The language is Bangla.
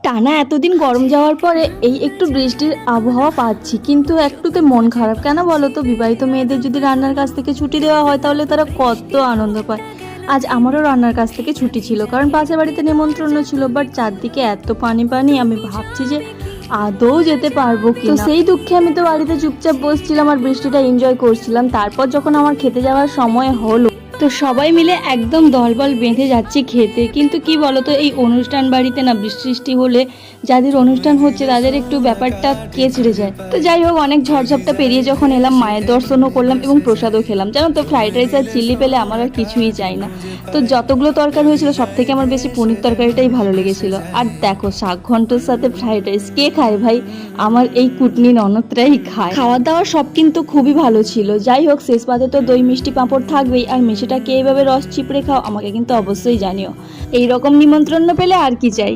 টানা এতদিন গরম যাওয়ার পরে এই একটু বৃষ্টির আবহাওয়া পাচ্ছি, কিন্তু একটুতে মন খারাপ কেন বলো তো? বিবাহিত মেয়েদের যদি রান্নার কাছ থেকে ছুটি দেওয়া হয় তাহলে তারা কত আনন্দ পায়। আজ আমারও রান্নার কাছ থেকে ছুটি ছিল, কারণ পাশের বাড়িতে নেমন্ত্রণ ছিল, বাট চারদিকে এত পানি পানি, আমি ভাবছি যে আদৌ যেতে পারবো কি। তো সেই দুঃখে আমি তো বাড়িতে চুপচাপ বসছিলাম আর বৃষ্টিটা এনজয় করছিলাম। তারপর যখন আমার খেতে যাওয়ার সময় হলো, তো সবাই মিলে একদম দলবল বেঁধে যাচ্ছি খেতে। কিন্তু কি বলতো, এই অনুষ্ঠান বাড়িতে না বৃষ্টি হলে যাদের অনুষ্ঠান হচ্ছে তাদের একটু ব্যাপারটা কেচড়ে যায়। তো যাই হোক, অনেক ঝড়ঝাপটা পেরিয়ে যখন এলাম, মায়ের দর্শনও করলাম এবং প্রসাদও খেলাম। জানো তো, ফ্রাইড রাইস আর চিলি পেলে আমার আর কিছুই চাই না। তো যতগুলো তরকারি হয়েছিল সব থেকে আমার বেশি পনির তরকারিটাই ভালো লেগেছিল। আর দেখো, শাক ঘন্টর সাথে ফ্রাইড রাইস কে খায় ভাই? আমার এই কুটনি ননদরাই খায়। খাওয়া দাওয়া সব কিন্তু খুবই ভালো ছিল। যাই হোক, শেষ পাতে তো দই মিষ্টি পাঁপড় থাকবেই। আর মিষ্টিটা কে এইভাবে রস চিপড়ে খাও আমাকে কিন্তু অবশ্যই জানিও। এইরকম নিমন্ত্রণ পেলে আর কি চাই।